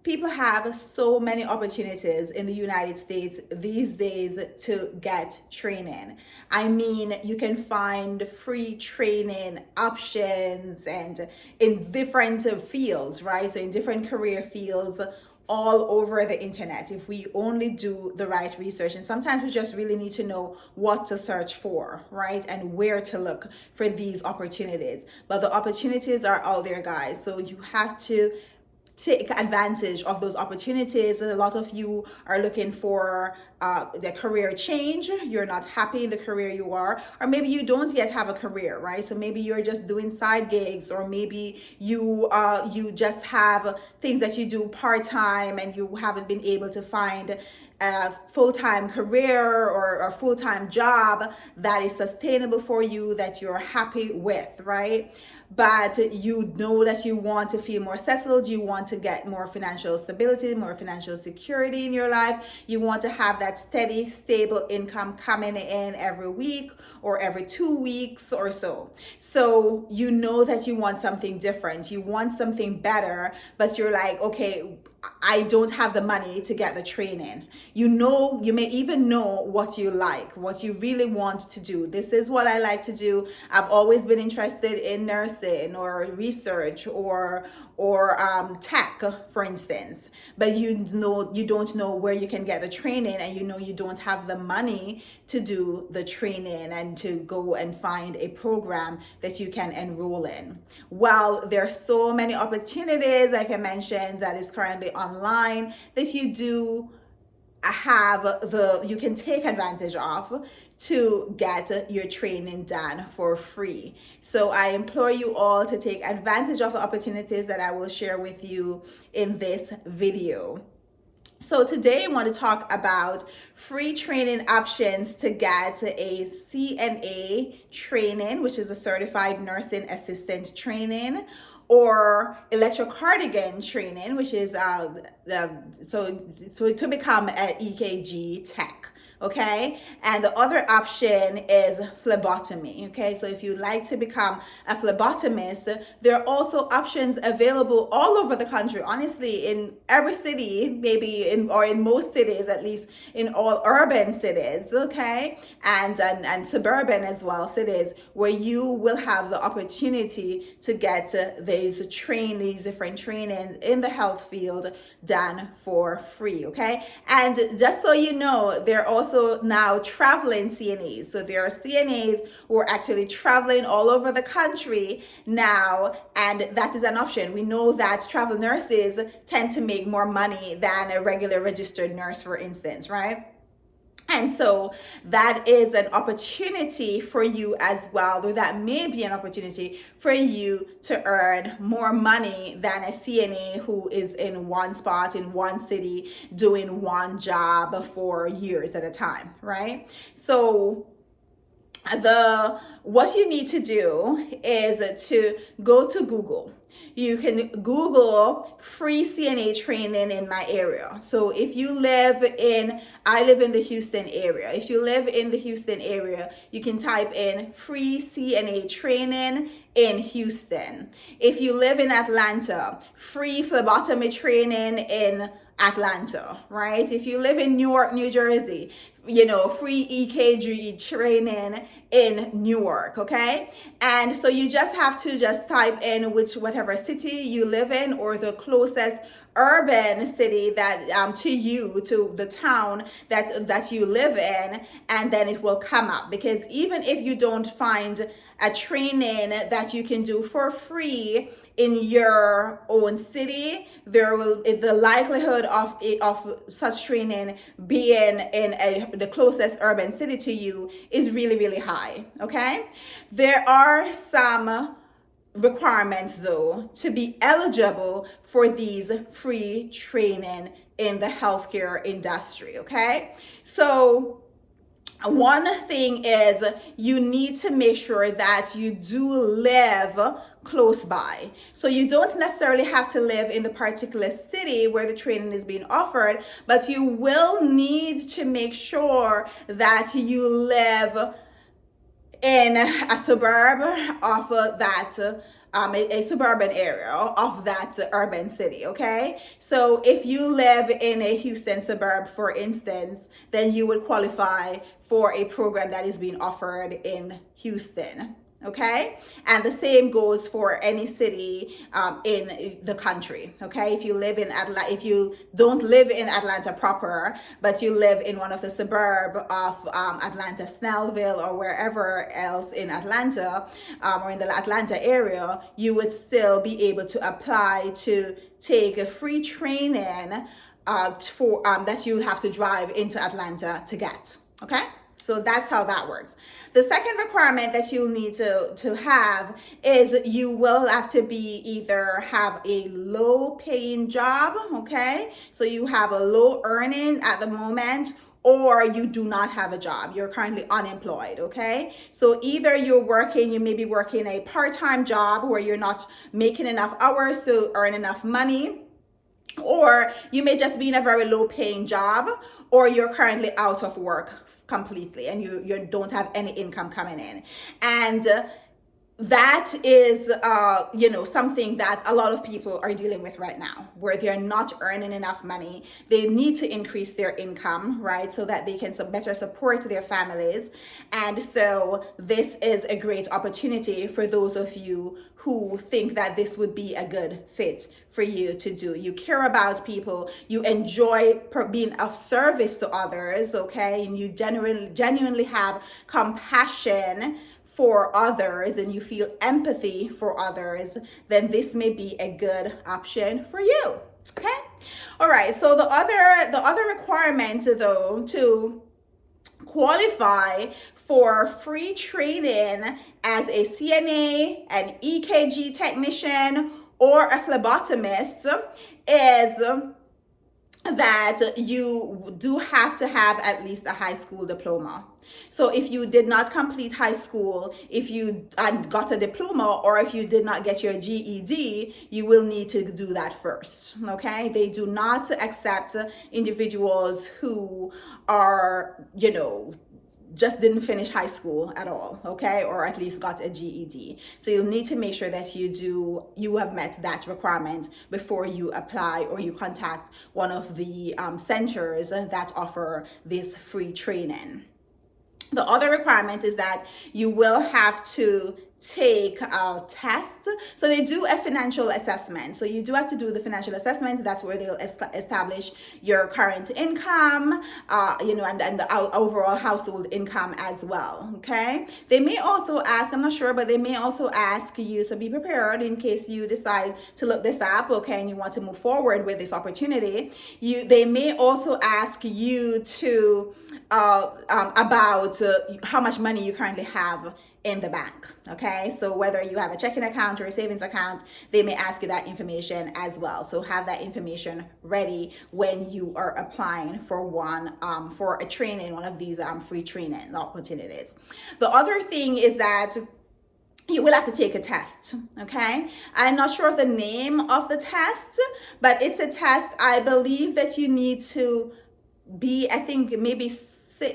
People have so many opportunities in the United States these days to get training. I mean, you can find free training options and in different fields, right? So in different career fields all over the internet if we only do the right research. And sometimes we just really need to know what to search for, right? And where to look for these opportunities. But the opportunities are out there, guys. So you have to take advantage of those opportunities. A lot of you are looking for the career change. You're not happy in the career you are, or maybe you don't yet have a career, right? So maybe you're just doing side gigs, or maybe you just have things that you do part-time and you haven't been able to find a full-time career or a full-time job that is sustainable for you, that you're happy with, right? But you know that you want to feel more settled, you want to get more financial stability, more financial security in your life, you want to have that steady, stable income coming in every week or every 2 weeks or so. So you know that you want something different, you want something better, but you're like, okay, I don't have the money to get the training. You know, you may even know what you like, what you really want to do. This is what I like to do. I've always been interested in nursing or research or tech, for instance. But you know, you don't know where you can get the training, and you know you don't have the money to do the training and to go and find a program that you can enroll in. Well, there are so many opportunities, like I mentioned, that is currently online that you can take advantage of to get your training done for free. So I implore you all to take advantage of the opportunities that I will share with you in this video. So today I want to talk about free training options to get a CNA training, which is a certified nursing assistant training, or electrocardigan training, which is to become an EKG tech. Okay, and the other option is phlebotomy. Okay, so if you like to become a phlebotomist, there are also options available all over the country, honestly, in every city, maybe or in most cities, at least in all urban cities, okay, and suburban as well cities, where you will have the opportunity to get these different trainings in the health field done for free. Okay, and just so you know, they're also now traveling CNAs. So there are CNAs who are actually traveling all over the country now, and that is an option. We know that travel nurses tend to make more money than a regular registered nurse, for instance, right? And so that is an opportunity for you as well, though that may be an opportunity for you to earn more money than a CNA who is in one spot, in one city, doing one job for years at a time, right? So what you need to do is to go to Google. You can Google free CNA training in my area. So if you I live in the Houston area. If you live in the Houston area, you can type in free CNA training in Houston. If you live in Atlanta, free phlebotomy training in Atlanta, right? If you live in Newark, New Jersey, free EKG training in Newark, okay? And so you just have to just type in whatever city you live in, or the closest urban city that to the town that you live in, and then it will come up. Because even if you don't find a training that you can do for free in your own city, the likelihood of such training being in the closest urban city to you is really, really high. Okay, there are some requirements though to be eligible for these free training in the healthcare industry. Okay, so one thing is you need to make sure that you do live close by. So you don't necessarily have to live in the particular city where the training is being offered, but you will need to make sure that you live in a suburb of that a suburban area of that urban city, okay? So if you live in a Houston suburb, for instance, then you would qualify for a program that is being offered in Houston. Okay, and the same goes for any city in the country. Okay, if you live in Atlanta, if you don't live in Atlanta proper, but you live in one of the suburb of Atlanta, Snellville, or wherever else in Atlanta, or in the Atlanta area, you would still be able to apply to take a free training for that you have to drive into Atlanta to get. Okay. So that's how that works. The second requirement that you'll need to have is you will have to be either have a low paying job, okay? So you have a low earning at the moment, or you do not have a job. You're currently unemployed, okay? So either you may be working a part-time job where you're not making enough hours to earn enough money, or you may just be in a very low paying job, or you're currently out of work completely and you don't have any income coming in. And that is something that a lot of people are dealing with right now, where they're not earning enough money. They need to increase their income, right, so that they can better support their families. And so this is a great opportunity for those of you who think that this would be a good fit for you to do. You care about people, you enjoy being of service to others, okay, and you genuinely have compassion for others and you feel empathy for others, then this may be a good option for you. Okay. All right. So the other requirement though to qualify for free training as a CNA, an EKG technician, or a phlebotomist is that you do have to have at least a high school diploma. So if you did not complete high school, if you got a diploma, or if you did not get your GED, you will need to do that first, okay? They do not accept individuals who are, just didn't finish high school at all, okay, or at least got a GED. So you'll need to make sure that you have met that requirement before you apply or you contact one of the centers that offer this free training. The other requirement is that you will have to take tests. So they do a financial assessment. So you do have to do the financial assessment. That's where they'll establish your current income, and the overall household income as well. Okay. They may also ask, I'm not sure, but they may also ask you, so be prepared in case you decide to look this up, okay, and you want to move forward with this opportunity. They may also ask you to about how much money you currently have in the bank. Okay, so whether you have a checking account or a savings account, they may ask you that information as well. So have that information ready when you are applying for for a training, one of these free training opportunities. The other thing is that you will have to take a test, okay? I'm not sure of the name of the test, but it's a test, I believe, that you need to be, I think, maybe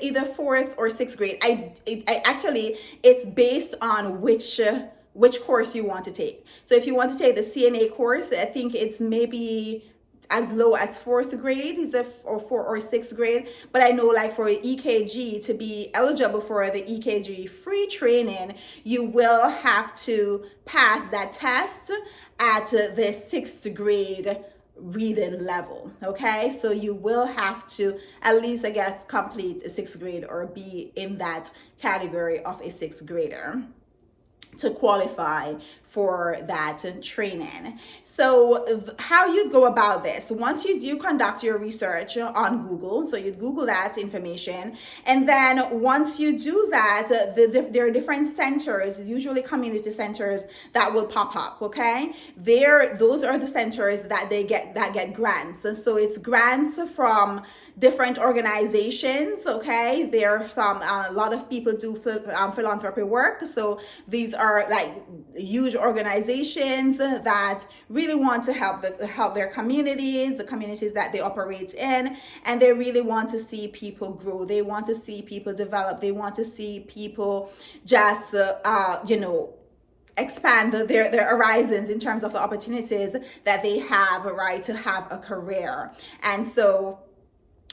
either 4th or 6th grade. It's based on which course you want to take. So if you want to take the CNA course, I think it's maybe as low as 4th grade, or 4th or 6th grade. But I know, like, for EKG, to be eligible for the EKG free training, you will have to pass that test at the 6th grade reading level. Okay, so you will have to at least, I guess, complete a 6th grade or be in that category of a 6th grader to qualify for that training. So how you go about this, once you do conduct your research on Google, so you Google that information, and then once you do that, there are different centers, usually community centers, that will pop up, okay? Those are the centers that get grants. And so it's grants from different organizations, okay? There are a lot of people do philanthropy work. So these are like huge organizations that really want to help their communities, the communities that they operate in, and they really want to see people grow. They want to see people develop. They want to see people just, expand their horizons in terms of the opportunities that they have, right, to have a career. And so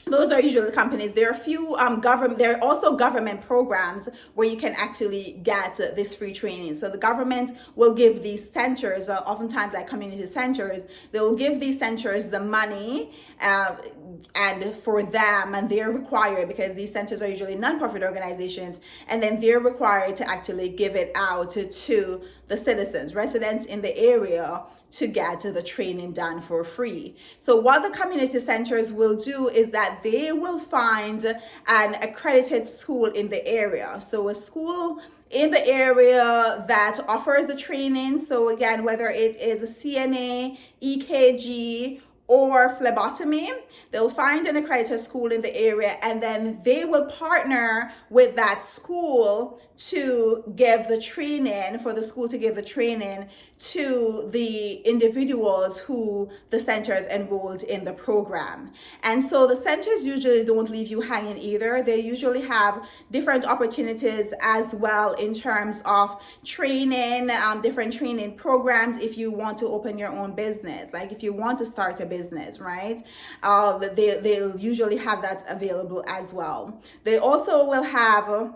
those are usually companies. There are a few government, there are also government programs where you can actually get this free training. So the government will give these centers, oftentimes like community centers, they will give these centers the money and for them, and they're required, because these centers are usually nonprofit organizations, and then they're required to actually give it out to the citizens, residents in the area, to get the training done for free. So what the community centers will do is that they will find an accredited school in the area. So a school in the area that offers the training. So again, whether it is a CNA, EKG, or phlebotomy, they'll find an accredited school in the area, and then they will partner with that school to give the training, for the school to give the training to the individuals who the centers enrolled in the program. And so the centers usually don't leave you hanging either. They usually have different opportunities as well in terms of training, different training programs if you want to open your own business, like if you want to start a business, right? They'll usually have that available as well. They also will have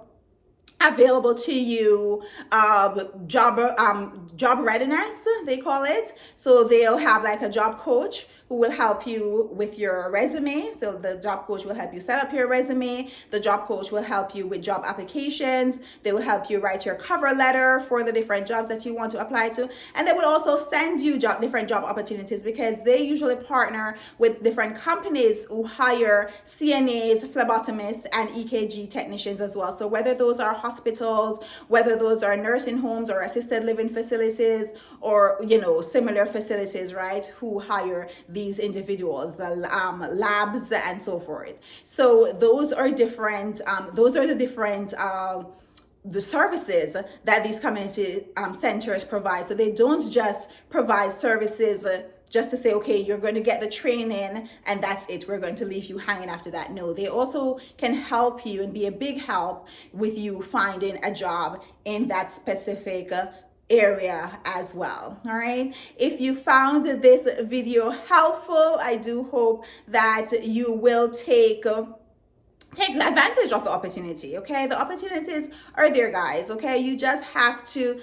available to you job readiness, they call it. So they'll have like a job coach who will help you with your resume. So the job coach will help you set up your resume. The job coach will help you with job applications. They will help you write your cover letter for the different jobs that you want to apply to. And they will also send you different job opportunities, because they usually partner with different companies who hire CNAs, phlebotomists, and EKG technicians as well. So whether those are hospitals, whether those are nursing homes or assisted living facilities, or similar facilities, right, who hire these individuals, labs and so forth. So those are different. Those are the different the services that these community centers provide. So they don't just provide services just to say, okay, you're going to get the training and that's it, we're going to leave you hanging after that. No, they also can help you and be a big help with you finding a job in that specific area as well. All right, if you found this video helpful, I do hope that you will take advantage of the opportunity. Okay, the opportunities are there, guys. Okay, you just have to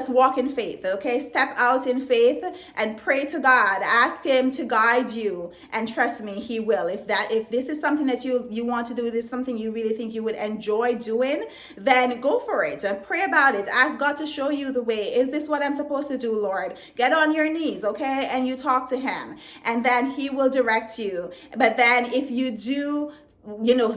walk in faith. Okay, step out in faith and pray to God, ask him to guide you, and trust me, he will. If this is something that you want to do, this is something you really think you would enjoy doing, then go for it and pray about it. Ask God to show you the way. Is this what I'm supposed to do, Lord? Get on your knees, okay, and you talk to him, and then he will direct you. But then if you do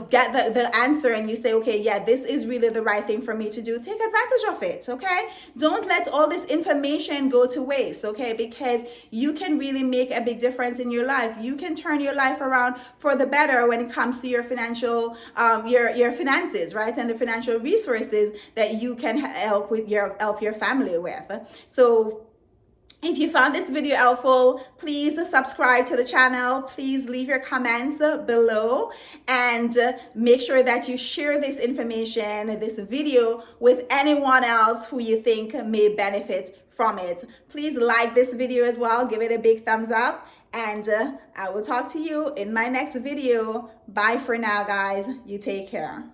get the answer and you say, okay, yeah, this is really the right thing for me to do, take advantage of it. Okay, don't let all this information go to waste. Okay, because you can really make a big difference in your life. You can turn your life around for the better when it comes to your financial your finances, right, and the financial resources that you can help your family with. So if you found this video helpful, please subscribe to the channel. Please leave your comments below, and make sure that you share this information, this video, with anyone else who you think may benefit from it. Please like this video as well. Give it a big thumbs up, and I will talk to you in my next video. Bye for now, guys. You take care.